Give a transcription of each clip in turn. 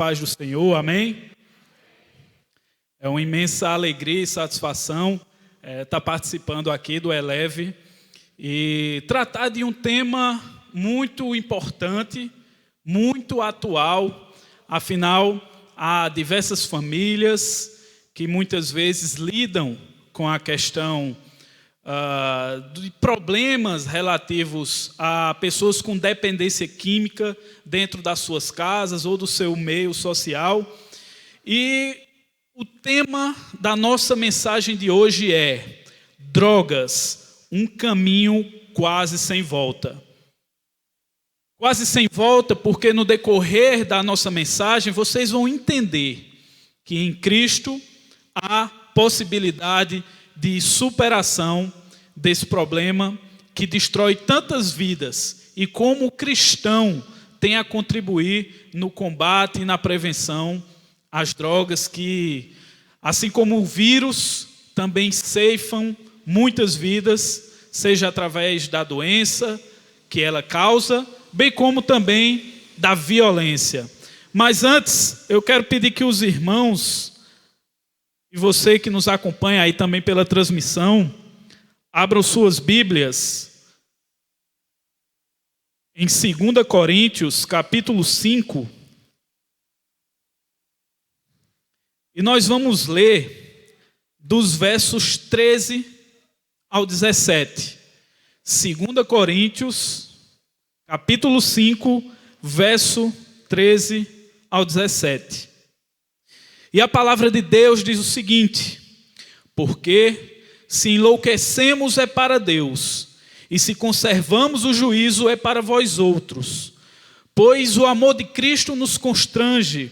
paz do Senhor, amém? É uma imensa alegria e satisfação estar participando aqui do Eleve e tratar de um tema muito importante, muito atual. Afinal, há diversas famílias que muitas vezes lidam com a questão de problemas relativos a pessoas com dependência química dentro das suas casas ou do seu meio social. E o tema da nossa mensagem de hoje é drogas, um caminho quase sem volta. Quase sem volta porque no decorrer da nossa mensagem vocês vão entender que em Cristo há possibilidade de superação desse problema que destrói tantas vidas e como o cristão tem a contribuir no combate e na prevenção às drogas que, assim como o vírus, também ceifam muitas vidas, seja através da doença que ela causa, bem como também da violência. Mas antes, eu quero pedir que os irmãos e você que nos acompanha aí também pela transmissão, abram suas Bíblias em 2 Coríntios, capítulo 5. E nós vamos ler dos versos 13 ao 17. 2 Coríntios, capítulo 5, verso 13 ao 17. E a palavra de Deus diz o seguinte: porque se enlouquecemos é para Deus, e se conservamos o juízo é para vós outros. Pois o amor de Cristo nos constrange,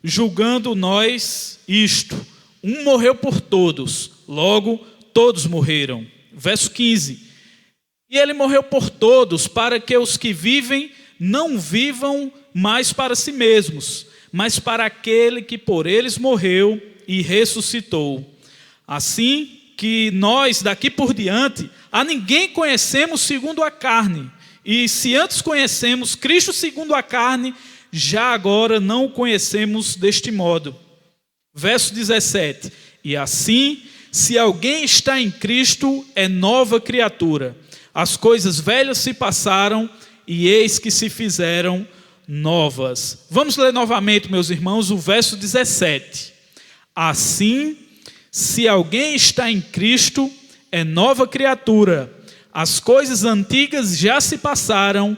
julgando nós isto: um morreu por todos, logo todos morreram. Verso 15: e ele morreu por todos, para que os que vivem não vivam mais para si mesmos, mas para aquele que por eles morreu e ressuscitou. Assim que nós, daqui por diante, a ninguém conhecemos segundo a carne. E se antes conhecemos Cristo segundo a carne, já agora não o conhecemos deste modo. Verso 17: e assim, se alguém está em Cristo, é nova criatura. As coisas velhas se passaram, e eis que se fizeram novas. Vamos ler novamente, meus irmãos, o verso 17. Assim, se alguém está em Cristo, é nova criatura. As coisas antigas já se passaram,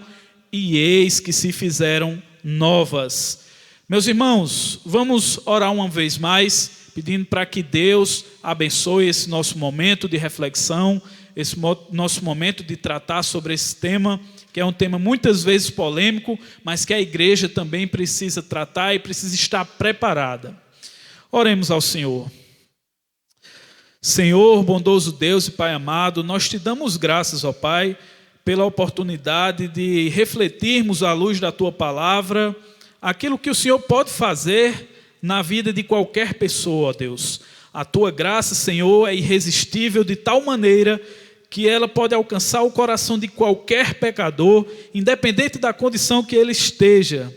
e eis que se fizeram novas. Meus irmãos, vamos orar uma vez mais, pedindo para que Deus abençoe esse nosso momento de reflexão, esse nosso momento de tratar sobre esse tema, que é um tema muitas vezes polêmico, mas que a igreja também precisa tratar e precisa estar preparada. Oremos ao Senhor. Senhor, bondoso Deus e Pai amado, nós te damos graças, ó Pai, pela oportunidade de refletirmos à luz da Tua palavra aquilo que o Senhor pode fazer na vida de qualquer pessoa, ó Deus. A Tua graça, Senhor, é irresistível de tal maneira que ela pode alcançar o coração de qualquer pecador, independente da condição que ele esteja.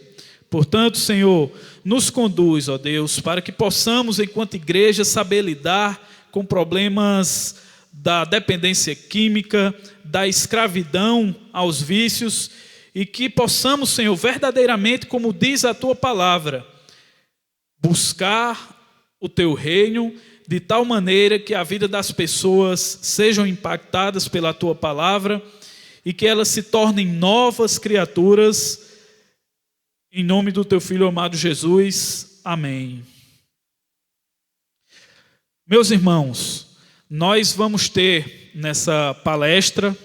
Portanto, Senhor, nos conduz, ó Deus, para que possamos, enquanto igreja, saber lidar com problemas da dependência química, da escravidão aos vícios, e que possamos, Senhor, verdadeiramente, como diz a Tua palavra, buscar o Teu reino de tal maneira que a vida das pessoas sejam impactadas pela Tua palavra e que elas se tornem novas criaturas, em nome do Teu Filho amado Jesus. Amém. Meus irmãos, nós vamos ter nessa palestra,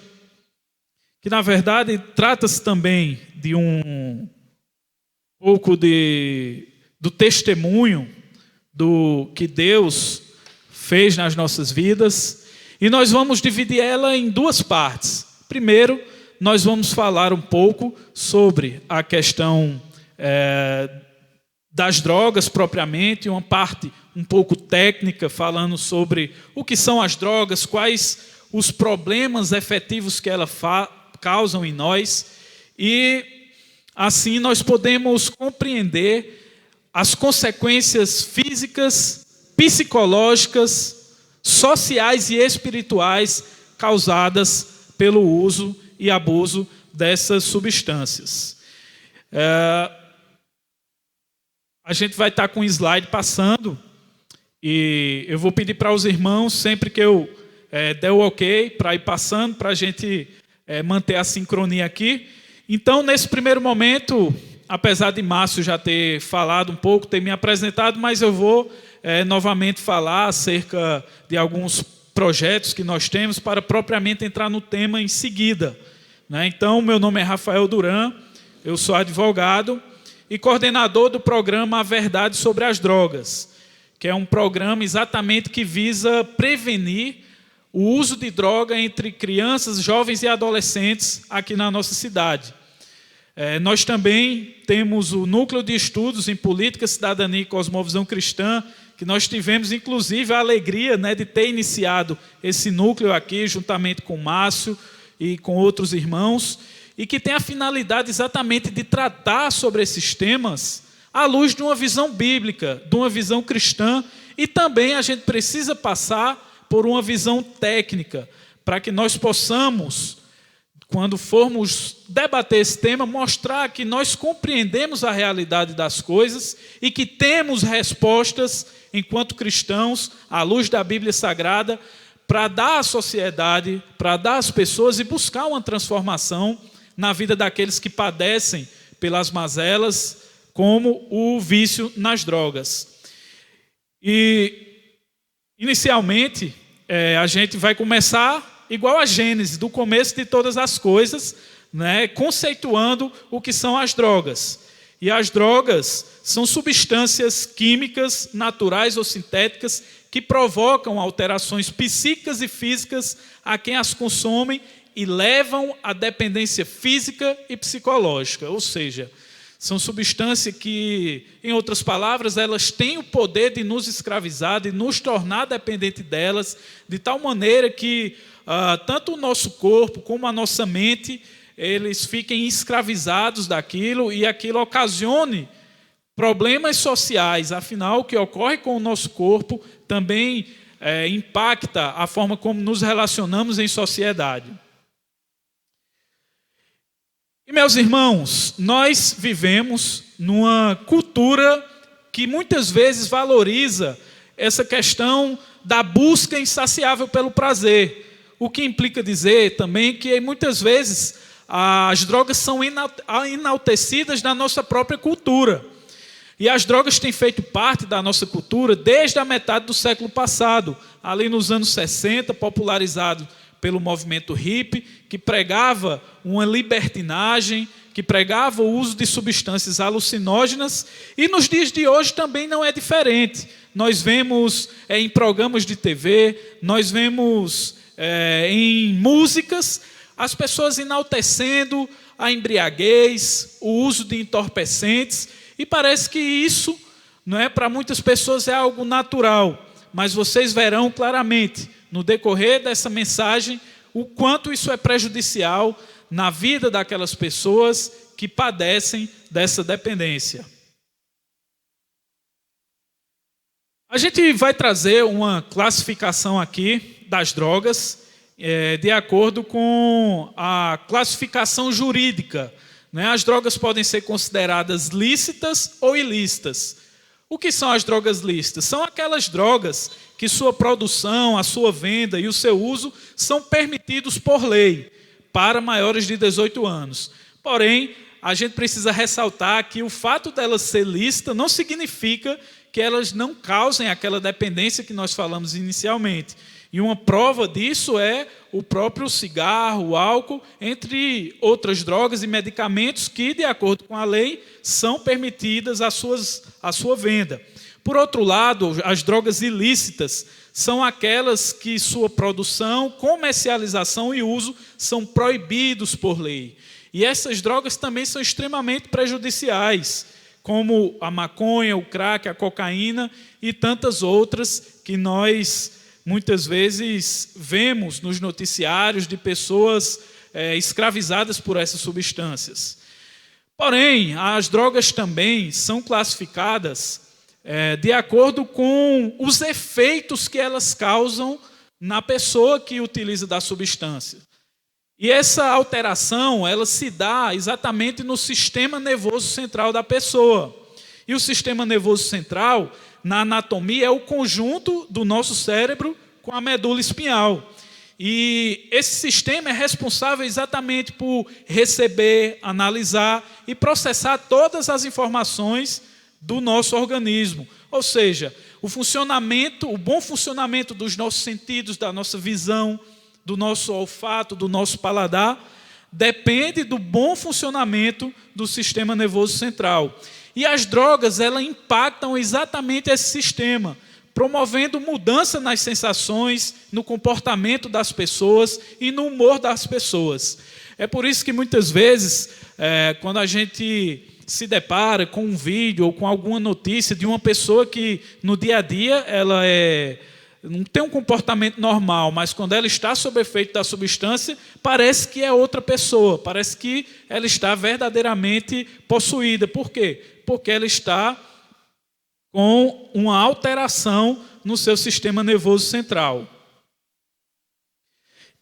que na verdade trata-se também de um pouco do testemunho do que Deus fez nas nossas vidas, e nós vamos dividir ela em duas partes. Primeiro, nós vamos falar um pouco sobre a questão das drogas propriamente, uma parte um pouco técnica, falando sobre o que são as drogas, quais os problemas efetivos que elas causam em nós, e assim nós podemos compreender as consequências físicas, psicológicas, sociais e espirituais causadas pelo uso e abuso dessas substâncias. A gente vai estar com o slide passando e eu vou pedir para os irmãos, sempre que eu der o ok, para ir passando, para a gente manter a sincronia aqui. Então, nesse primeiro momento, apesar de Márcio já ter falado um pouco, ter me apresentado, mas eu vou novamente falar acerca de alguns projetos que nós temos para propriamente entrar no tema em seguida. Então, meu nome é Rafael Duran, eu sou advogado e coordenador do programa A Verdade sobre as Drogas, que é um programa exatamente que visa prevenir o uso de droga entre crianças, jovens e adolescentes aqui na nossa cidade. Nós também temos o Núcleo de Estudos em Política, Cidadania e Cosmovisão Cristã, que nós tivemos, inclusive, a alegria de ter iniciado esse núcleo aqui, juntamente com o Márcio e com outros irmãos, e que tem a finalidade exatamente de tratar sobre esses temas à luz de uma visão bíblica, de uma visão cristã, e também a gente precisa passar por uma visão técnica, para que nós possamos, quando formos debater esse tema, mostrar que nós compreendemos a realidade das coisas e que temos respostas, enquanto cristãos, à luz da Bíblia Sagrada, para dar à sociedade, para dar às pessoas e buscar uma transformação na vida daqueles que padecem pelas mazelas, como o vício nas drogas. E, inicialmente, a gente vai começar igual a Gênesis, do começo de todas as coisas, conceituando o que são as drogas. E as drogas são substâncias químicas, naturais ou sintéticas, que provocam alterações psíquicas e físicas a quem as consomem e levam à dependência física e psicológica. Ou seja, são substâncias que, em outras palavras, elas têm o poder de nos escravizar, de nos tornar dependente delas, de tal maneira que tanto o nosso corpo como a nossa mente, eles fiquem escravizados daquilo e aquilo ocasione problemas sociais. Afinal, o que ocorre com o nosso corpo também impacta a forma como nos relacionamos em sociedade. E, meus irmãos, nós vivemos numa cultura que muitas vezes valoriza essa questão da busca insaciável pelo prazer, o que implica dizer também que muitas vezes as drogas são enaltecidas na nossa própria cultura. E as drogas têm feito parte da nossa cultura desde a metade do século passado, ali nos anos 60, popularizado pelo movimento hippie, que pregava uma libertinagem, que pregava o uso de substâncias alucinógenas, e nos dias de hoje também não é diferente. Nós vemos em programas de TV, nós vemos em músicas, as pessoas enaltecendo a embriaguez, o uso de entorpecentes, e parece que isso, para muitas pessoas é algo natural, mas vocês verão claramente, no decorrer dessa mensagem, o quanto isso é prejudicial na vida daquelas pessoas que padecem dessa dependência. A gente vai trazer uma classificação aqui das drogas, de acordo com a classificação jurídica. As drogas podem ser consideradas lícitas ou ilícitas. O que são as drogas lícitas? São aquelas drogas que sua produção, a sua venda e o seu uso são permitidos por lei para maiores de 18 anos. Porém, a gente precisa ressaltar que o fato delas ser lícita não significa que elas não causem aquela dependência que nós falamos inicialmente. E uma prova disso é o próprio cigarro, o álcool, entre outras drogas e medicamentos que, de acordo com a lei, são permitidas a sua venda. Por outro lado, as drogas ilícitas são aquelas que sua produção, comercialização e uso são proibidos por lei. E essas drogas também são extremamente prejudiciais, como a maconha, o crack, a cocaína e tantas outras que nós muitas vezes vemos nos noticiários de pessoas escravizadas por essas substâncias. Porém, as drogas também são classificadas de acordo com os efeitos que elas causam na pessoa que utiliza da substância. E essa alteração, ela se dá exatamente no sistema nervoso central da pessoa. E o sistema nervoso central, na anatomia, é o conjunto do nosso cérebro com a medula espinhal. E esse sistema é responsável exatamente por receber, analisar e processar todas as informações do nosso organismo. Ou seja, o bom funcionamento dos nossos sentidos, da nossa visão, do nosso olfato, do nosso paladar, depende do bom funcionamento do sistema nervoso central. E as drogas, elas impactam exatamente esse sistema, promovendo mudança nas sensações, no comportamento das pessoas e no humor das pessoas. É por isso que muitas vezes, quando a gente se depara com um vídeo ou com alguma notícia de uma pessoa que no dia a dia ela não tem um comportamento normal, mas quando ela está sob efeito da substância, parece que é outra pessoa, parece que ela está verdadeiramente possuída. Por quê? Porque ela está com uma alteração no seu sistema nervoso central.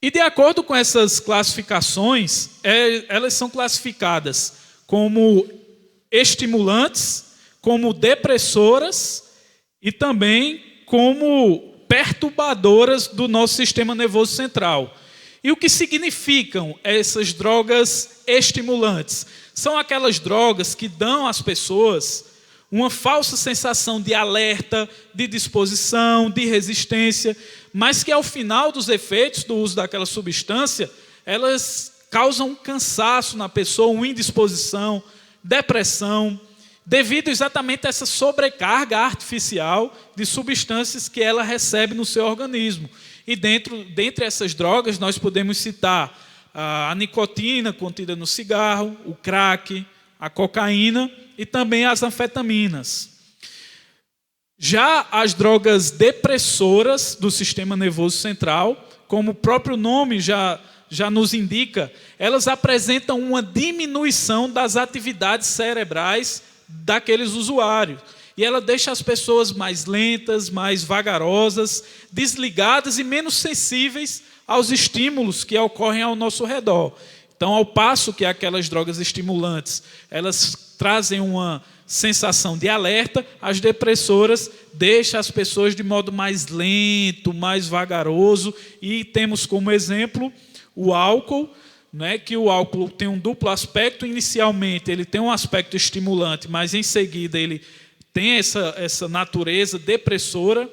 E de acordo com essas classificações, elas são classificadas como estimulantes, como depressoras e também como perturbadoras do nosso sistema nervoso central. E o que significam essas drogas estimulantes? São aquelas drogas que dão às pessoas uma falsa sensação de alerta, de disposição, de resistência, mas que ao final dos efeitos do uso daquela substância, elas causam um cansaço na pessoa, uma indisposição, depressão, devido exatamente a essa sobrecarga artificial de substâncias que ela recebe no seu organismo. E dentre essas drogas, nós podemos citar a nicotina contida no cigarro, o crack, a cocaína e também as anfetaminas. Já as drogas depressoras do sistema nervoso central, como o próprio nome já nos indica, elas apresentam uma diminuição das atividades cerebrais daqueles usuários. E ela deixa as pessoas mais lentas, mais vagarosas, desligadas e menos sensíveis aos estímulos que ocorrem ao nosso redor. Então, ao passo que aquelas drogas estimulantes, elas trazem uma sensação de alerta, as depressoras deixam as pessoas de modo mais lento, mais vagaroso. E temos como exemplo o álcool, que o álcool tem um duplo aspecto. Inicialmente ele tem um aspecto estimulante, mas em seguida ele tem essa natureza depressora.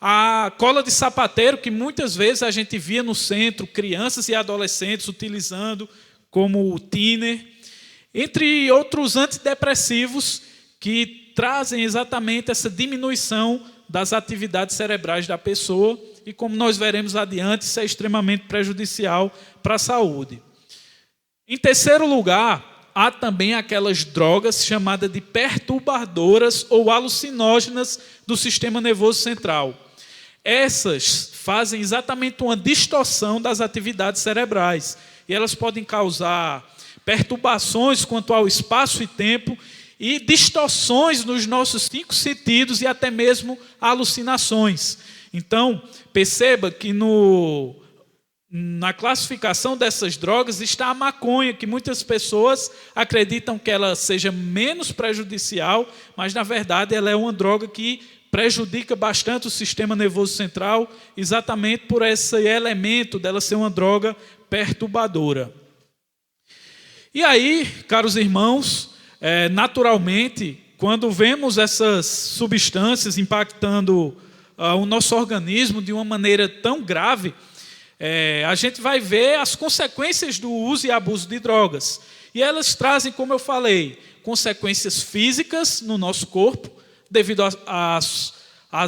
A cola de sapateiro, que muitas vezes a gente via no centro, crianças e adolescentes utilizando como o thinner, entre outros antidepressivos que trazem exatamente essa diminuição das atividades cerebrais da pessoa. E como nós veremos adiante, isso é extremamente prejudicial para a saúde. Em terceiro lugar, há também aquelas drogas chamadas de perturbadoras ou alucinógenas do sistema nervoso central. Essas fazem exatamente uma distorção das atividades cerebrais. E elas podem causar perturbações quanto ao espaço e tempo e distorções nos nossos 5 sentidos e até mesmo alucinações. Então, perceba que na classificação dessas drogas está a maconha, que muitas pessoas acreditam que ela seja menos prejudicial, mas na verdade ela é uma droga que prejudica bastante o sistema nervoso central, exatamente por esse elemento dela ser uma droga perturbadora. E aí, caros irmãos, naturalmente, quando vemos essas substâncias impactando o nosso organismo de uma maneira tão grave, a gente vai ver as consequências do uso e abuso de drogas. E elas trazem, como eu falei, consequências físicas no nosso corpo, devido às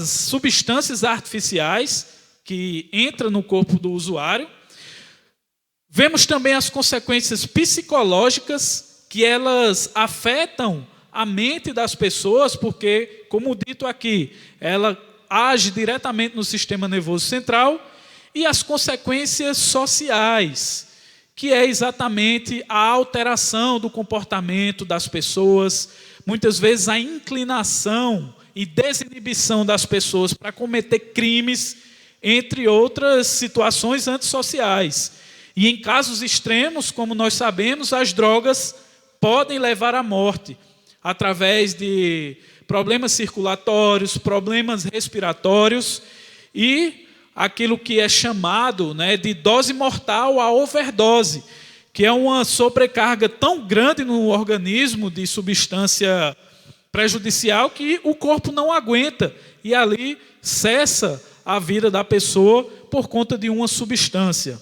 substâncias artificiais que entram no corpo do usuário. Vemos também as consequências psicológicas, que elas afetam a mente das pessoas, porque, como dito aqui, ela age diretamente no sistema nervoso central. E as consequências sociais, que é exatamente a alteração do comportamento das pessoas, muitas vezes a inclinação e desinibição das pessoas para cometer crimes, entre outras situações antissociais. E em casos extremos, como nós sabemos, as drogas podem levar à morte, através de problemas circulatórios, problemas respiratórios e aquilo que é chamado, de dose mortal, a overdose, que é uma sobrecarga tão grande no organismo de substância prejudicial que o corpo não aguenta e ali cessa a vida da pessoa por conta de uma substância.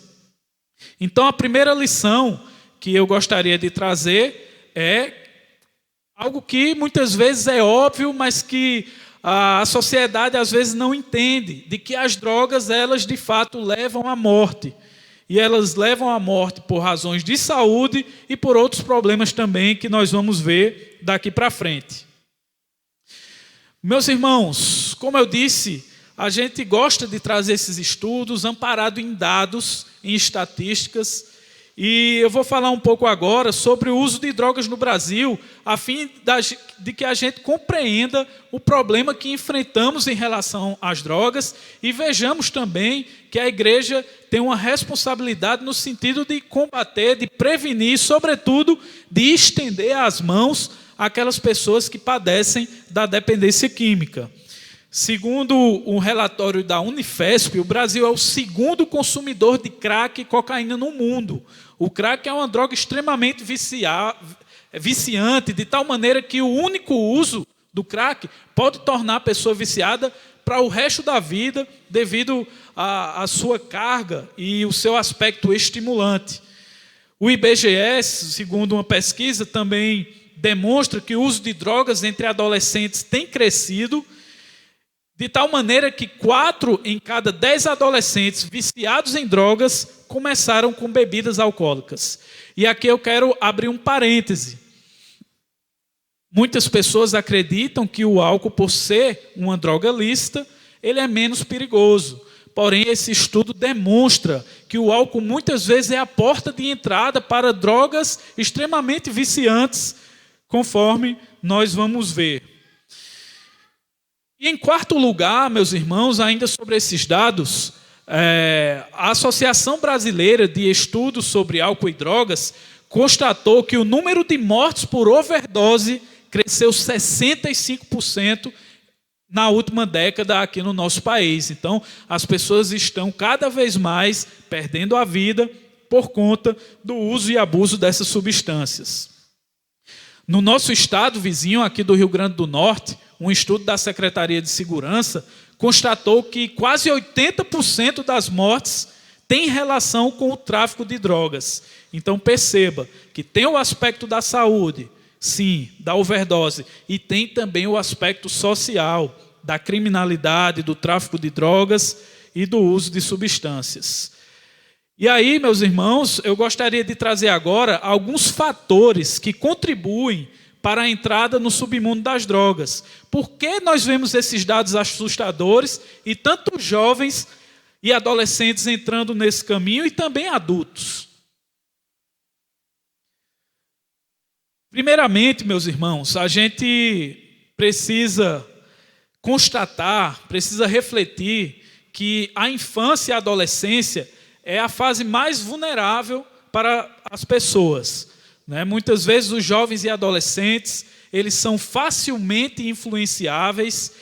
Então, a primeira lição que eu gostaria de trazer é algo que muitas vezes é óbvio, mas que a sociedade às vezes não entende, de que as drogas, elas de fato levam à morte. E elas levam à morte por razões de saúde e por outros problemas também que nós vamos ver daqui para frente. Meus irmãos, como eu disse, a gente gosta de trazer esses estudos amparado em dados, em estatísticas, e eu vou falar um pouco agora sobre o uso de drogas no Brasil, a fim de que a gente compreenda o problema que enfrentamos em relação às drogas e vejamos também que a igreja tem uma responsabilidade no sentido de combater, de prevenir, sobretudo de estender as mãos àquelas pessoas que padecem da dependência química. Segundo um relatório da Unifesp, o Brasil é o segundo consumidor de crack e cocaína no mundo. O crack é uma droga extremamente viciante, de tal maneira que o único uso do crack pode tornar a pessoa viciada para o resto da vida, devido à sua carga e o seu aspecto estimulante. O IBGE, segundo uma pesquisa, também demonstra que o uso de drogas entre adolescentes tem crescido, de tal maneira que 4 em cada 10 adolescentes viciados em drogas começaram com bebidas alcoólicas. E aqui eu quero abrir um parêntese. Muitas pessoas acreditam que o álcool, por ser uma droga lícita, ele é menos perigoso. Porém, esse estudo demonstra que o álcool muitas vezes é a porta de entrada para drogas extremamente viciantes, conforme nós vamos ver. E em quarto lugar, meus irmãos, ainda sobre esses dados, a Associação Brasileira de Estudos sobre Álcool e Drogas constatou que o número de mortes por overdose cresceu 65% na última década aqui no nosso país. Então, as pessoas estão cada vez mais perdendo a vida por conta do uso e abuso dessas substâncias. No nosso estado vizinho, aqui do Rio Grande do Norte, um estudo da Secretaria de Segurança constatou que quase 80% das mortes tem relação com o tráfico de drogas. Então perceba que tem o aspecto da saúde, sim, da overdose, e tem também o aspecto social, da criminalidade, do tráfico de drogas e do uso de substâncias. E aí, meus irmãos, eu gostaria de trazer agora alguns fatores que contribuem para a entrada no submundo das drogas. Por que nós vemos esses dados assustadores e tantos jovens e adolescentes entrando nesse caminho e também adultos? Primeiramente, meus irmãos, a gente precisa constatar, precisa refletir que a infância e a adolescência é a fase mais vulnerável para as pessoas. Muitas vezes os jovens e adolescentes, eles são facilmente influenciáveis,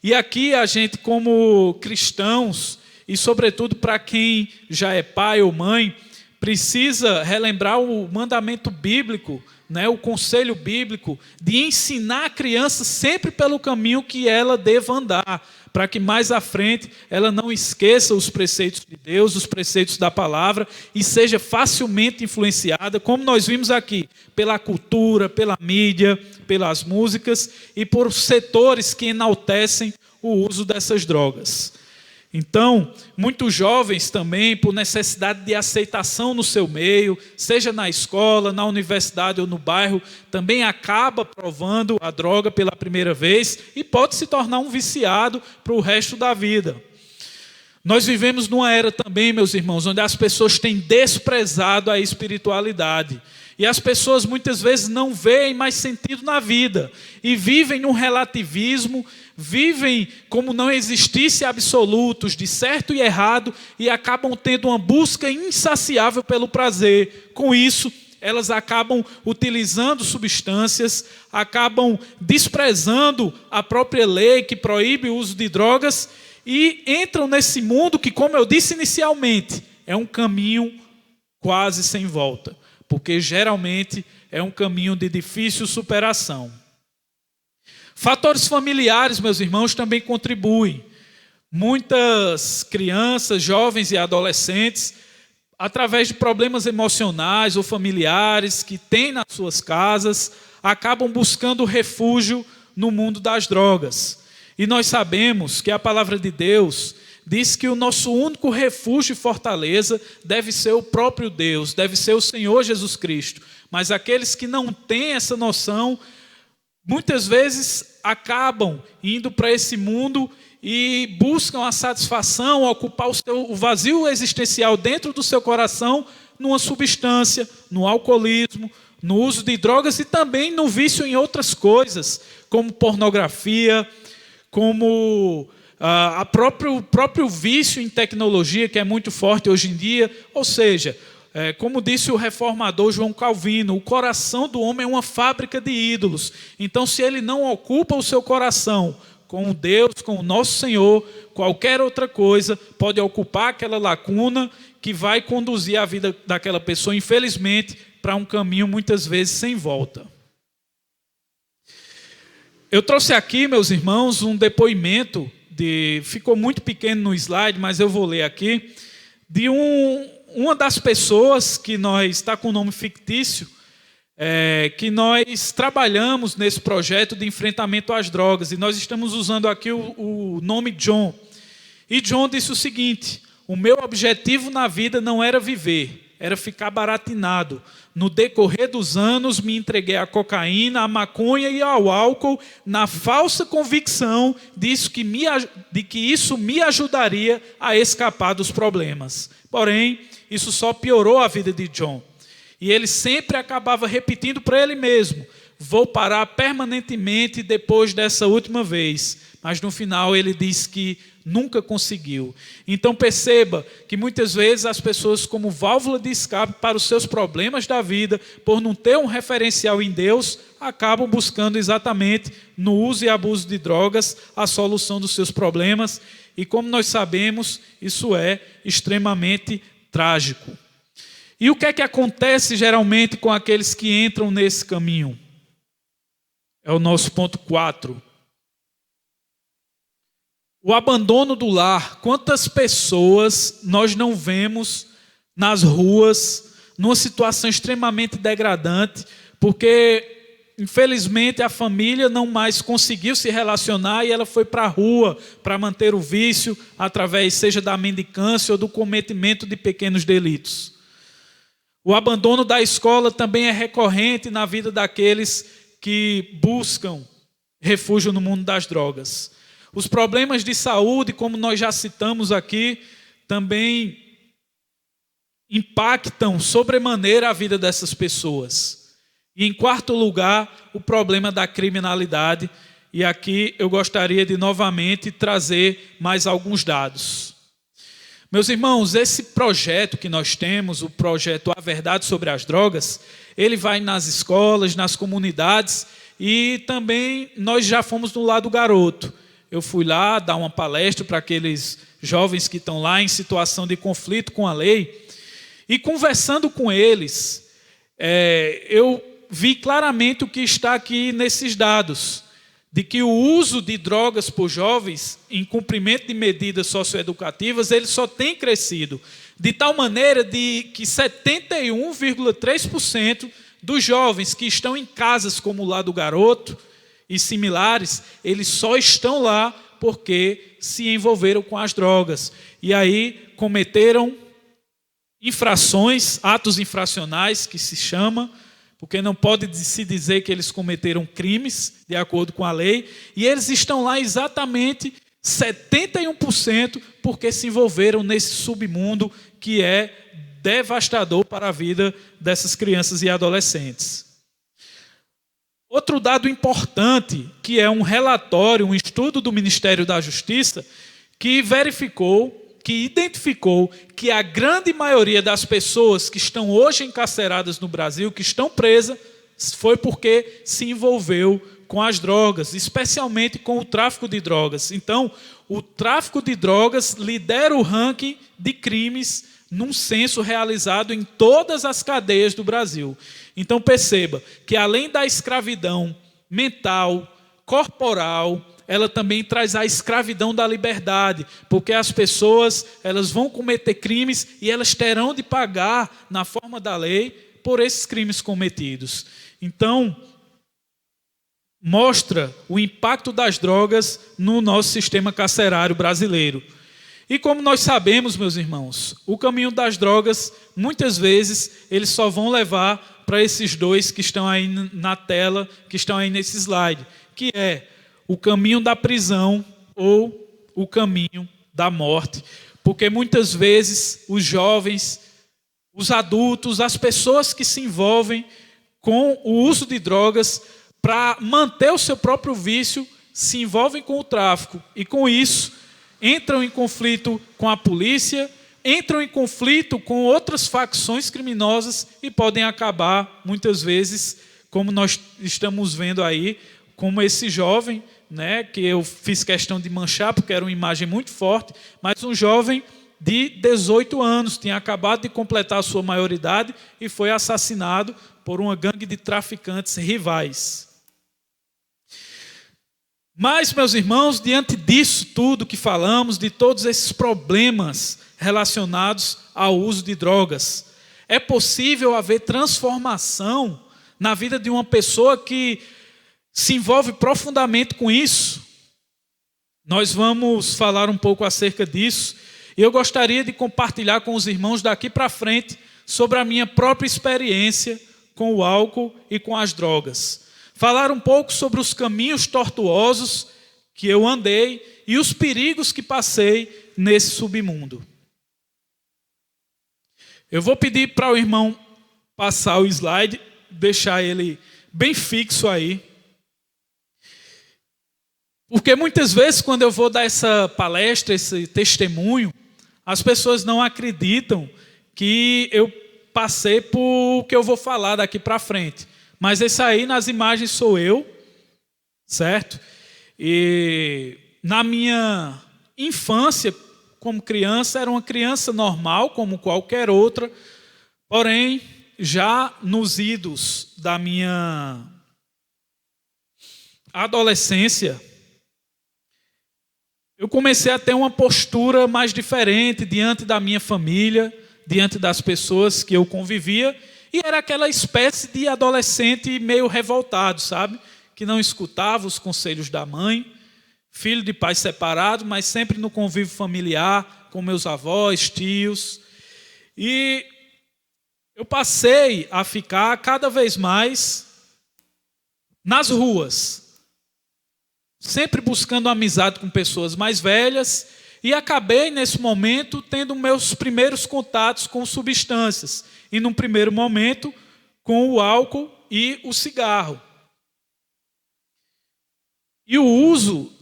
e aqui a gente, como cristãos, e sobretudo para quem já é pai ou mãe, precisa relembrar o mandamento bíblico, o conselho bíblico, de ensinar a criança sempre pelo caminho que ela deva andar, para que mais à frente ela não esqueça os preceitos de Deus, os preceitos da palavra, e seja facilmente influenciada, como nós vimos aqui, pela cultura, pela mídia, pelas músicas e por setores que enaltecem o uso dessas drogas. Então, muitos jovens também, por necessidade de aceitação no seu meio, seja na escola, na universidade ou no bairro, também acaba provando a droga pela primeira vez e pode se tornar um viciado para o resto da vida. Nós vivemos numa era também, meus irmãos, onde as pessoas têm desprezado a espiritualidade. E as pessoas muitas vezes não veem mais sentido na vida. E vivem num relativismo, vivem como não existisse absolutos de certo e errado e acabam tendo uma busca insaciável pelo prazer. Com isso, elas acabam utilizando substâncias, acabam desprezando a própria lei que proíbe o uso de drogas e entram nesse mundo que, como eu disse inicialmente, é um caminho quase sem volta, porque geralmente é um caminho de difícil superação. Fatores familiares, meus irmãos, também contribuem. Muitas crianças, jovens e adolescentes, através de problemas emocionais ou familiares que têm nas suas casas, acabam buscando refúgio no mundo das drogas. E nós sabemos que a palavra de Deus diz que o nosso único refúgio e fortaleza deve ser o próprio Deus, deve ser o Senhor Jesus Cristo. Mas aqueles que não têm essa noção, muitas vezes acabam indo para esse mundo e buscam a satisfação, ocupar o vazio existencial dentro do seu coração numa substância, no alcoolismo, no uso de drogas e também no vício em outras coisas, como pornografia, como o próprio vício em tecnologia, que é muito forte hoje em dia. Ou seja, como disse o reformador João Calvino, o coração do homem é uma fábrica de ídolos. Então, se ele não ocupa o seu coração com Deus, com o nosso Senhor, qualquer outra coisa pode ocupar aquela lacuna que vai conduzir a vida daquela pessoa, infelizmente, para um caminho muitas vezes sem volta. Eu trouxe aqui, meus irmãos, um depoimento, ficou muito pequeno no slide, mas eu vou ler aqui, de uma das pessoas que está com o nome fictício, que nós trabalhamos nesse projeto de enfrentamento às drogas, e nós estamos usando aqui o nome John. E John disse o seguinte: o meu objetivo na vida não era viver, era ficar baratinado. No decorrer dos anos, me entreguei à cocaína, à maconha e ao álcool, na falsa convicção de que isso me ajudaria a escapar dos problemas. Porém, isso só piorou a vida de John. E ele sempre acabava repetindo para ele mesmo: vou parar permanentemente depois dessa última vez. Mas no final ele diz que nunca conseguiu. Então perceba que muitas vezes as pessoas, como válvula de escape para os seus problemas da vida, por não ter um referencial em Deus, acabam buscando exatamente no uso e abuso de drogas a solução dos seus problemas. E como nós sabemos, isso é extremamente trágico. E o que é que acontece geralmente com aqueles que entram nesse caminho? É o nosso ponto 4. O abandono do lar. Quantas pessoas nós não vemos nas ruas, numa situação extremamente degradante, porque, infelizmente, a família não mais conseguiu se relacionar e ela foi para a rua para manter o vício, através, seja da mendicância ou do cometimento de pequenos delitos. O abandono da escola também é recorrente na vida daqueles que buscam refúgio no mundo das drogas. Os problemas de saúde, como nós já citamos aqui, também impactam sobremaneira a vida dessas pessoas. E em quarto lugar, o problema da criminalidade. E aqui eu gostaria de novamente trazer mais alguns dados. Meus irmãos, esse projeto que nós temos, o projeto A Verdade sobre as Drogas, ele vai nas escolas, nas comunidades e também nós já fomos no Lar do Garoto. Eu fui lá dar uma palestra para aqueles jovens que estão lá em situação de conflito com a lei. E conversando com eles, eu vi claramente o que está aqui nesses dados. De que o uso de drogas por jovens, em cumprimento de medidas socioeducativas, ele só tem crescido. De tal maneira que 71,3% dos jovens que estão em casas como o Lar do Garoto, e similares, eles só estão lá porque se envolveram com as drogas. E aí cometeram infrações, atos infracionais, que se chama, porque não pode se dizer que eles cometeram crimes, de acordo com a lei, e eles estão lá exatamente 71% porque se envolveram nesse submundo que é devastador para a vida dessas crianças e adolescentes. Outro dado importante, que é um relatório, um estudo do Ministério da Justiça, que identificou que a grande maioria das pessoas que estão hoje encarceradas no Brasil, que estão presas, foi porque se envolveu com as drogas, especialmente com o tráfico de drogas. Então, o tráfico de drogas lidera o ranking de crimes num censo realizado em todas as cadeias do Brasil. Então, perceba que além da escravidão mental, corporal, ela também traz a escravidão da liberdade, porque as pessoas elas vão cometer crimes e elas terão de pagar, na forma da lei, por esses crimes cometidos. Então, mostra o impacto das drogas no nosso sistema carcerário brasileiro. E como nós sabemos, meus irmãos, o caminho das drogas, muitas vezes, eles só vão levar para esses dois que estão aí na tela, que estão aí nesse slide, que é o caminho da prisão ou o caminho da morte. Porque muitas vezes os jovens, os adultos, as pessoas que se envolvem com o uso de drogas para manter o seu próprio vício, se envolvem com o tráfico e com isso entram em conflito com a polícia, entram em conflito com outras facções criminosas e podem acabar, muitas vezes, como nós estamos vendo aí, como esse jovem, né, que eu fiz questão de manchar porque era uma imagem muito forte, mas um jovem de 18 anos, tinha acabado de completar a sua maioridade e foi assassinado por uma gangue de traficantes rivais. Mas, meus irmãos, diante disso tudo que falamos, de todos esses problemas relacionados ao uso de drogas, é possível haver transformação na vida de uma pessoa que se envolve profundamente com isso? Nós vamos falar um pouco acerca disso, e eu gostaria de compartilhar com os irmãos daqui para frente sobre a minha própria experiência com o álcool e com as drogas. Falar um pouco sobre os caminhos tortuosos que eu andei e os perigos que passei nesse submundo. Eu vou pedir para o irmão passar o slide, deixar ele bem fixo aí. Porque muitas vezes quando eu vou dar essa palestra, esse testemunho, as pessoas não acreditam que eu passei por o que eu vou falar daqui para frente. Mas esse aí nas imagens sou eu, certo? E na minha infância, como criança, era uma criança normal, como qualquer outra, porém, já nos idos da minha adolescência, eu comecei a ter uma postura mais diferente diante da minha família, diante das pessoas que eu convivia, e era aquela espécie de adolescente meio revoltado, sabe? Que não escutava os conselhos da mãe, filho de pais separados, mas sempre no convívio familiar, com meus avós, tios. E eu passei a ficar cada vez mais nas ruas, sempre buscando amizade com pessoas mais velhas, e acabei, nesse momento, tendo meus primeiros contatos com substâncias. E, num primeiro momento, com o álcool e o cigarro. E o uso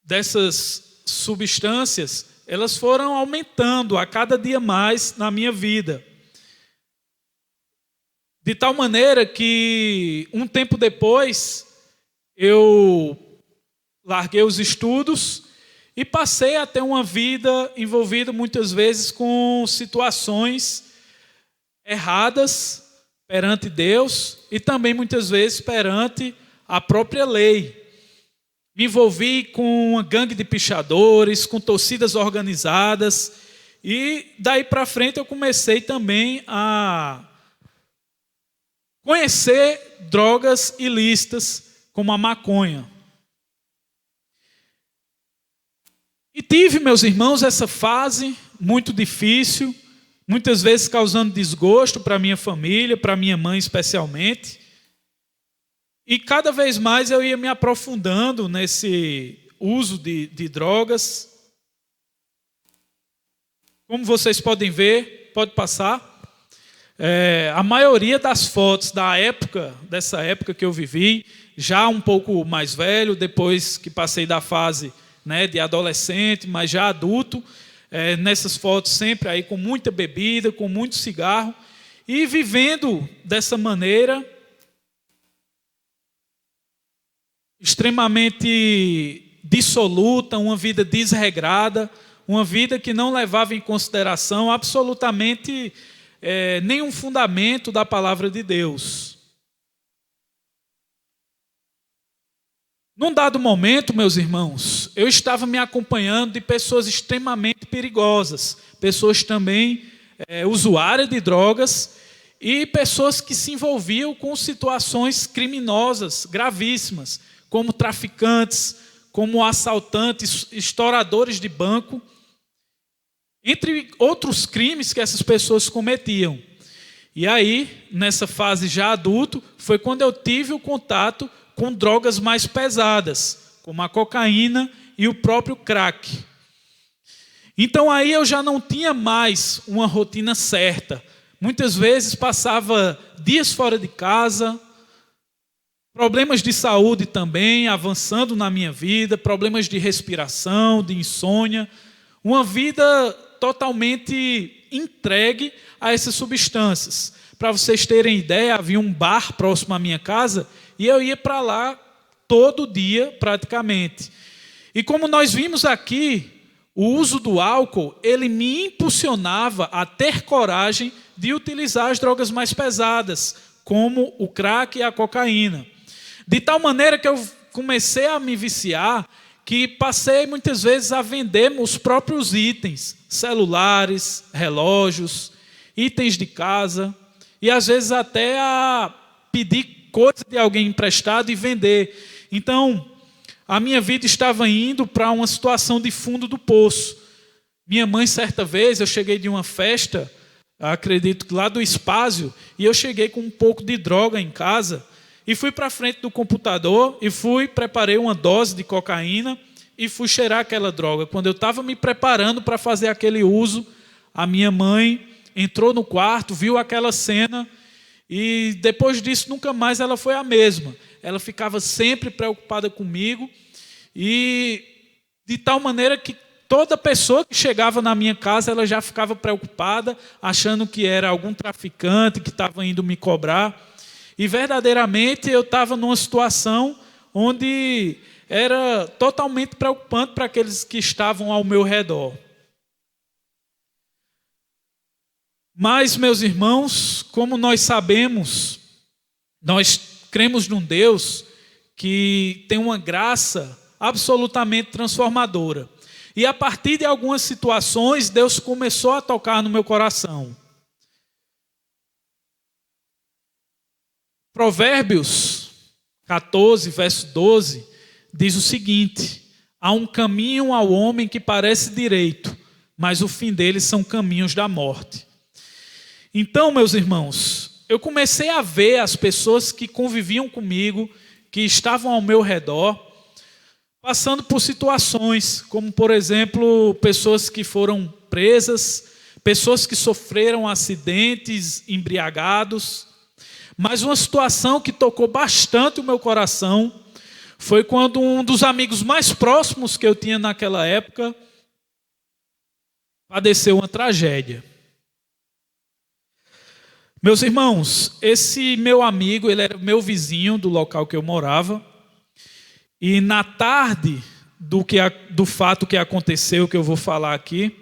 dessas substâncias, elas foram aumentando a cada dia mais na minha vida. De tal maneira que, um tempo depois, eu larguei os estudos e passei a ter uma vida envolvida muitas vezes com situações erradas perante Deus e também muitas vezes perante a própria lei. Me envolvi com uma gangue de pichadores, com torcidas organizadas e daí para frente eu comecei também a conhecer drogas ilícitas como a maconha. E tive, meus irmãos, essa fase muito difícil, muitas vezes causando desgosto para a minha família, para a minha mãe especialmente. E cada vez mais eu ia me aprofundando nesse uso de drogas. Como vocês podem ver, pode passar. A maioria das fotos dessa época que eu vivi, já um pouco mais velho, depois que passei da fase, né, de adolescente, mas já adulto, nessas fotos sempre aí com muita bebida, com muito cigarro, e vivendo dessa maneira extremamente dissoluta, uma vida desregrada, uma vida que não levava em consideração absolutamente nenhum fundamento da palavra de Deus. Num dado momento, meus irmãos, eu estava me acompanhando de pessoas extremamente perigosas, pessoas também usuárias de drogas e pessoas que se envolviam com situações criminosas, gravíssimas, como traficantes, como assaltantes, estouradores de banco, entre outros crimes que essas pessoas cometiam. E aí, nessa fase já adulto, foi quando eu tive o contato com drogas mais pesadas, como a cocaína e o próprio crack. Então aí eu já não tinha mais uma rotina certa. Muitas vezes passava dias fora de casa, problemas de saúde também avançando na minha vida, problemas de respiração, de insônia, uma vida totalmente entregue a essas substâncias. Para vocês terem ideia, havia um bar próximo à minha casa e eu ia para lá todo dia praticamente. E como nós vimos aqui, o uso do álcool, ele me impulsionava a ter coragem de utilizar as drogas mais pesadas, como o crack e a cocaína. De tal maneira que eu comecei a me viciar, que passei muitas vezes a vender os próprios itens, celulares, relógios, itens de casa, e às vezes até a pedir coisa de alguém emprestado e vender. Então, a minha vida estava indo para uma situação de fundo do poço. Minha mãe, certa vez, eu cheguei de uma festa, acredito que lá do Espásio, e eu cheguei com um pouco de droga em casa, e fui para frente do computador, e preparei uma dose de cocaína, e fui cheirar aquela droga. Quando eu estava me preparando para fazer aquele uso, a minha mãe entrou no quarto, viu aquela cena, e depois disso nunca mais ela foi a mesma. Ela ficava sempre preocupada comigo, e de tal maneira que toda pessoa que chegava na minha casa, ela já ficava preocupada, achando que era algum traficante que estava indo me cobrar. E verdadeiramente eu estava numa situação onde era totalmente preocupante para aqueles que estavam ao meu redor. Mas, meus irmãos, como nós sabemos, nós cremos num Deus que tem uma graça absolutamente transformadora. E a partir de algumas situações, Deus começou a tocar no meu coração. Provérbios 14, verso 12, diz o seguinte: há um caminho ao homem que parece direito, mas o fim dele são caminhos da morte. Então, meus irmãos, eu comecei a ver as pessoas que conviviam comigo, que estavam ao meu redor, passando por situações, como por exemplo, pessoas que foram presas, pessoas que sofreram acidentes embriagados. Mas uma situação que tocou bastante o meu coração foi quando um dos amigos mais próximos que eu tinha naquela época padeceu uma tragédia. Meus irmãos, esse meu amigo, ele era meu vizinho do local que eu morava, e na tarde do fato que aconteceu, que eu vou falar aqui,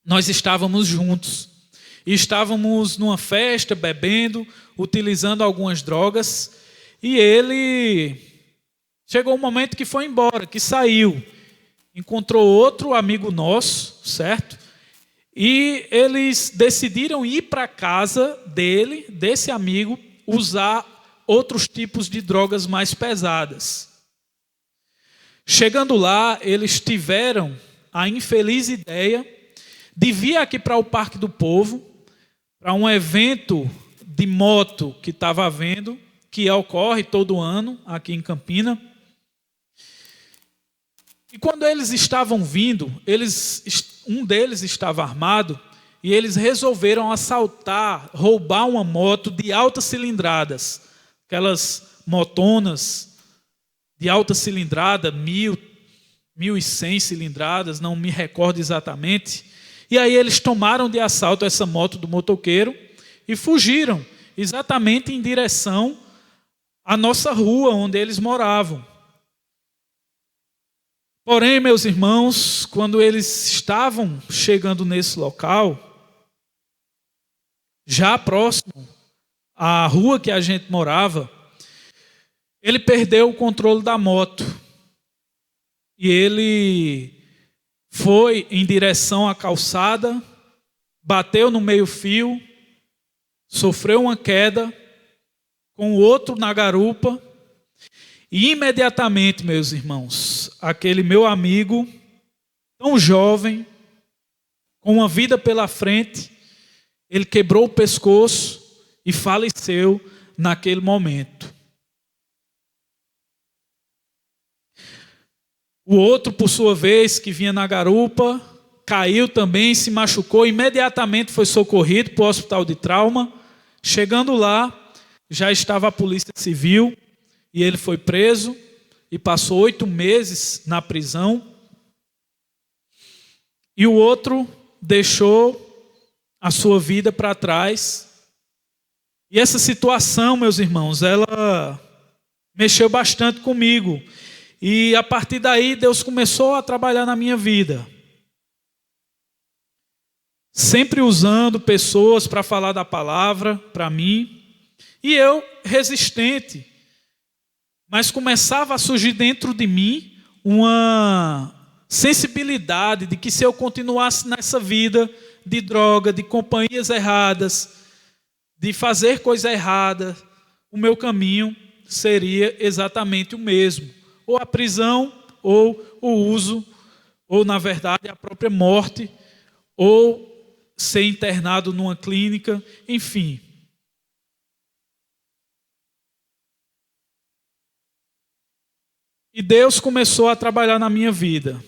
nós estávamos juntos. E estávamos numa festa, bebendo, utilizando algumas drogas, e ele chegou um momento que foi embora, que saiu. Encontrou outro amigo nosso, certo? E eles decidiram ir para a casa dele, desse amigo, usar outros tipos de drogas mais pesadas. Chegando lá, eles tiveram a infeliz ideia de vir aqui para o Parque do Povo, para um evento de moto que estava havendo, que ocorre todo ano aqui em Campina. E quando eles estavam vindo, um deles estava armado e eles resolveram assaltar, roubar uma moto de altas cilindradas, aquelas motonas de alta cilindrada, 1.100 cilindradas, não me recordo exatamente. E aí eles tomaram de assalto essa moto do motoqueiro e fugiram exatamente em direção à nossa rua onde eles moravam. Porém, meus irmãos, quando eles estavam chegando nesse local, já próximo à rua que a gente morava, ele perdeu o controle da moto. E ele foi em direção à calçada, bateu no meio-fio, sofreu uma queda, com o outro na garupa, e imediatamente, meus irmãos, aquele meu amigo, tão jovem, com uma vida pela frente, ele quebrou o pescoço e faleceu naquele momento. O outro, por sua vez, que vinha na garupa, caiu também, se machucou, imediatamente foi socorrido para o hospital de trauma. Chegando lá, já estava a polícia civil e ele foi preso e passou 8 meses na prisão. E o outro deixou a sua vida para trás. E essa situação, meus irmãos, ela mexeu bastante comigo. E a partir daí, Deus começou a trabalhar na minha vida. Sempre usando pessoas para falar da palavra para mim. E eu, resistente. Mas começava a surgir dentro de mim uma sensibilidade de que se eu continuasse nessa vida de droga, de companhias erradas, de fazer coisa errada, o meu caminho seria exatamente o mesmo. Ou a prisão, ou o uso, ou na verdade a própria morte, ou ser internado numa clínica, enfim. E Deus começou a trabalhar na minha vida.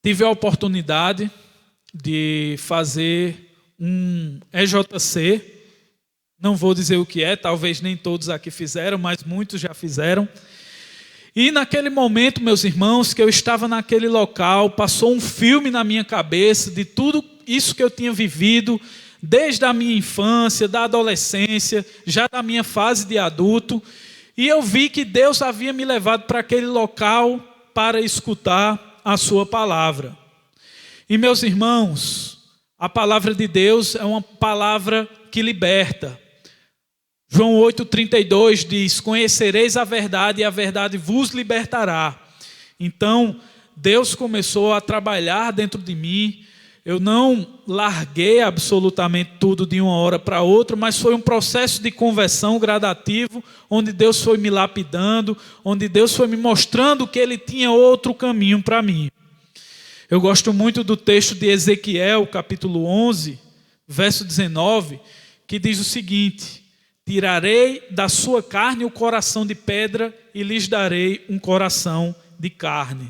Tive a oportunidade de fazer um EJC, não vou dizer o que é, talvez nem todos aqui fizeram, mas muitos já fizeram. E naquele momento, meus irmãos, que eu estava naquele local, passou um filme na minha cabeça de tudo isso que eu tinha vivido, desde a minha infância, da adolescência, já da minha fase de adulto, e eu vi que Deus havia me levado para aquele local para escutar a sua palavra. E meus irmãos, a palavra de Deus é uma palavra que liberta. João 8,32 diz: conhecereis a verdade e a verdade vos libertará. Então, Deus começou a trabalhar dentro de mim. Eu não larguei absolutamente tudo de uma hora para outra, mas foi um processo de conversão gradativo, onde Deus foi me lapidando, onde Deus foi me mostrando que Ele tinha outro caminho para mim. Eu gosto muito do texto de Ezequiel, capítulo 11, verso 19, que diz o seguinte: tirarei da sua carne o coração de pedra e lhes darei um coração de carne.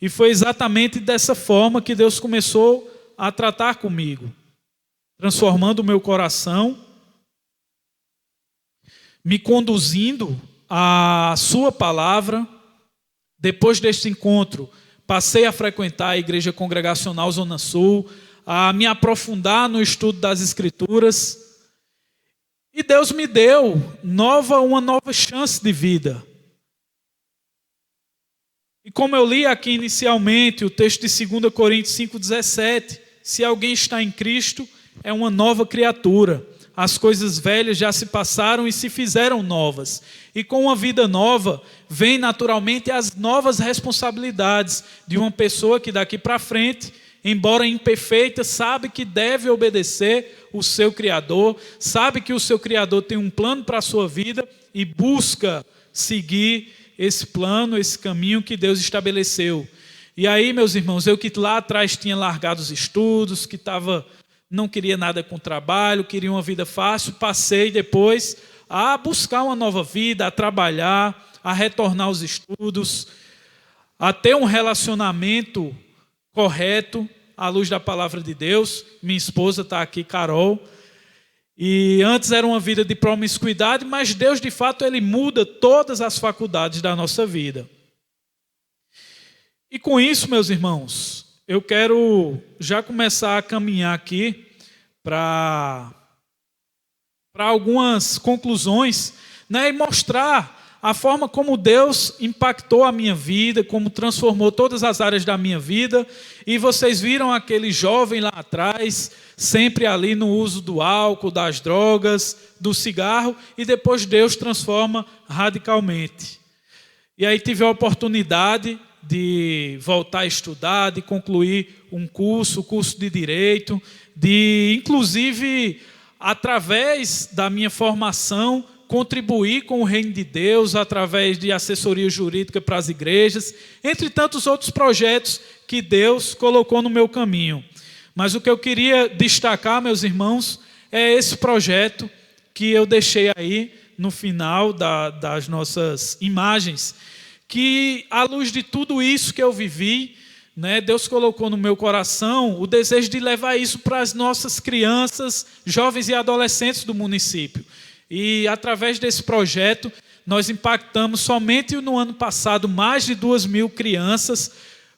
E foi exatamente dessa forma que Deus começou a tratar comigo, transformando o meu coração, me conduzindo à sua palavra. Depois deste encontro, passei a frequentar a Igreja Congregacional Zona Sul, a me aprofundar no estudo das Escrituras, e Deus me deu uma nova chance de vida. E como eu li aqui inicialmente, o texto de 2 Coríntios 5,17, se alguém está em Cristo, é uma nova criatura. As coisas velhas já se passaram e se fizeram novas. E com uma vida nova, vem naturalmente as novas responsabilidades de uma pessoa que daqui para frente, embora imperfeita, sabe que deve obedecer o seu Criador, sabe que o seu Criador tem um plano para a sua vida e busca seguir esse plano, esse caminho que Deus estabeleceu. E aí, meus irmãos, eu que lá atrás tinha largado os estudos, que não queria nada com trabalho, queria uma vida fácil, passei depois a buscar uma nova vida, a trabalhar, a retornar aos estudos, a ter um relacionamento correto à luz da palavra de Deus. Minha esposa está aqui, Carol. E antes era uma vida de promiscuidade, mas Deus, de fato, Ele muda todas as faculdades da nossa vida. E com isso, meus irmãos, eu quero já começar a caminhar aqui para algumas conclusões, né, e mostrar a forma como Deus impactou a minha vida, como transformou todas as áreas da minha vida. E vocês viram aquele jovem lá atrás, sempre ali no uso do álcool, das drogas, do cigarro, e depois Deus transforma radicalmente. E aí tive a oportunidade de voltar a estudar, de concluir um curso, o curso de Direito, de, inclusive, através da minha formação, contribuir com o reino de Deus através de assessoria jurídica para as igrejas, entre tantos outros projetos que Deus colocou no meu caminho. Mas o que eu queria destacar, meus irmãos, é esse projeto que eu deixei aí no final das nossas imagens, que à luz de tudo isso que eu vivi, né, Deus colocou no meu coração o desejo de levar isso para as nossas crianças, jovens e adolescentes do município. E através desse projeto, nós impactamos somente no ano passado mais de 2.000 crianças,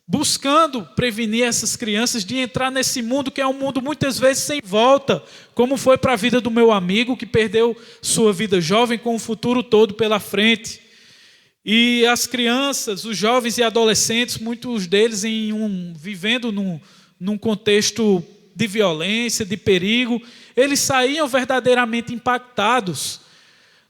buscando prevenir essas crianças de entrar nesse mundo que é um mundo muitas vezes sem volta, como foi para a vida do meu amigo que perdeu sua vida jovem com o futuro todo pela frente. E as crianças, os jovens e adolescentes, muitos deles vivendo num contexto de violência, de perigo, eles saíam verdadeiramente impactados,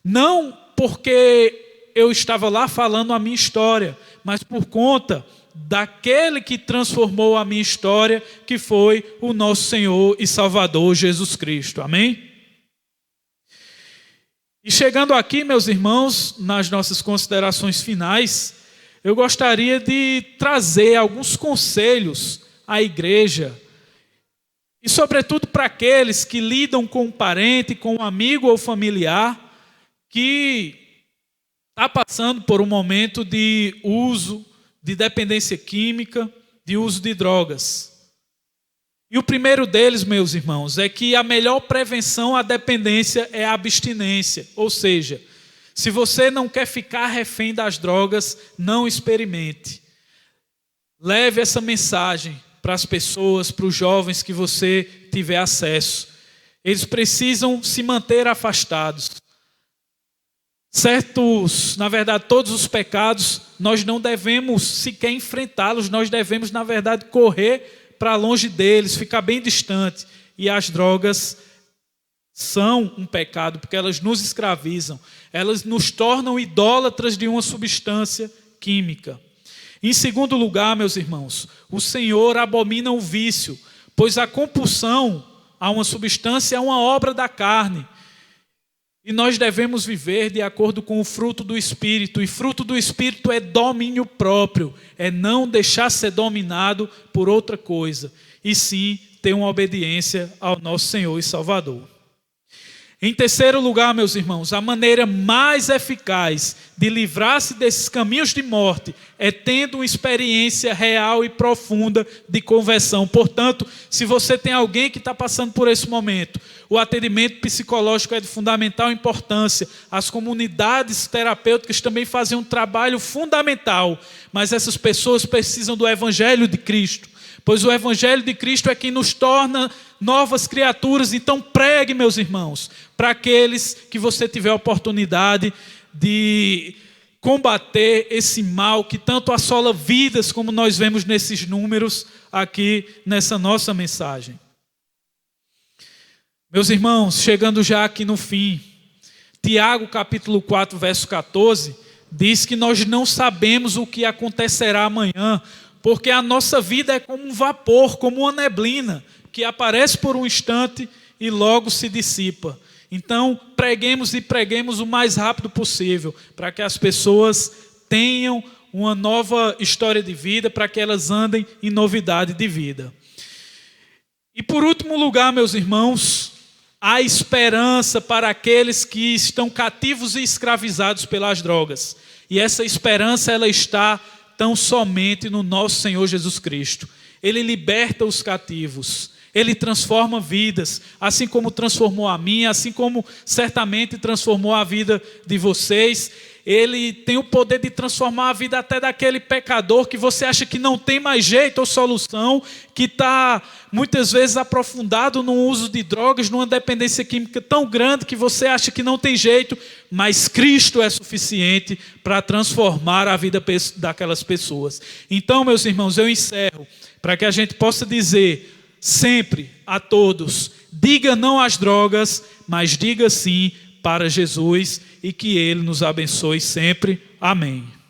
não porque eu estava lá falando a minha história, mas por conta daquele que transformou a minha história, que foi o nosso Senhor e Salvador Jesus Cristo. Amém? E chegando aqui, meus irmãos, nas nossas considerações finais, eu gostaria de trazer alguns conselhos à igreja, e sobretudo para aqueles que lidam com um parente, com um amigo ou familiar, que está passando por um momento de uso de dependência química, de uso de drogas. E o primeiro deles, meus irmãos, é que a melhor prevenção à dependência é a abstinência. Ou seja, se você não quer ficar refém das drogas, não experimente. Leve essa mensagem para as pessoas, para os jovens que você tiver acesso. Eles precisam se manter afastados. Na verdade, todos os pecados, nós não devemos sequer enfrentá-los, nós devemos, na verdade, correr para longe deles, ficar bem distante. E as drogas são um pecado, porque elas nos escravizam, elas nos tornam idólatras de uma substância química. Em segundo lugar, meus irmãos, o Senhor abomina o vício, pois a compulsão a uma substância é uma obra da carne. E nós devemos viver de acordo com o fruto do Espírito. E fruto do Espírito é domínio próprio, é não deixar ser dominado por outra coisa, e sim ter uma obediência ao nosso Senhor e Salvador. Em terceiro lugar, meus irmãos, a maneira mais eficaz de livrar-se desses caminhos de morte é tendo uma experiência real e profunda de conversão. Portanto, se você tem alguém que está passando por esse momento, o atendimento psicológico é de fundamental importância. As comunidades terapêuticas também fazem um trabalho fundamental, mas essas pessoas precisam do Evangelho de Cristo, pois o Evangelho de Cristo é quem nos torna novas criaturas. Então pregue, meus irmãos, para aqueles que você tiver a oportunidade de combater esse mal que tanto assola vidas, como nós vemos nesses números aqui nessa nossa mensagem. Meus irmãos, chegando já aqui no fim, Tiago capítulo 4, verso 14, diz que nós não sabemos o que acontecerá amanhã, porque a nossa vida é como um vapor, como uma neblina, que aparece por um instante e logo se dissipa. Então, preguemos o mais rápido possível, para que as pessoas tenham uma nova história de vida, para que elas andem em novidade de vida. E por último lugar, meus irmãos, há esperança para aqueles que estão cativos e escravizados pelas drogas. E essa esperança, ela está tão somente no nosso Senhor Jesus Cristo. Ele liberta os cativos, Ele transforma vidas, assim como transformou a minha, assim como certamente transformou a vida de vocês. Ele tem o poder de transformar a vida até daquele pecador que você acha que não tem mais jeito ou solução, que está muitas vezes aprofundado no uso de drogas, numa dependência química tão grande que você acha que não tem jeito, mas Cristo é suficiente para transformar a vida daquelas pessoas. Então, meus irmãos, eu encerro para que a gente possa dizer sempre a todos: diga não às drogas, mas diga sim para Jesus, e que Ele nos abençoe sempre. Amém.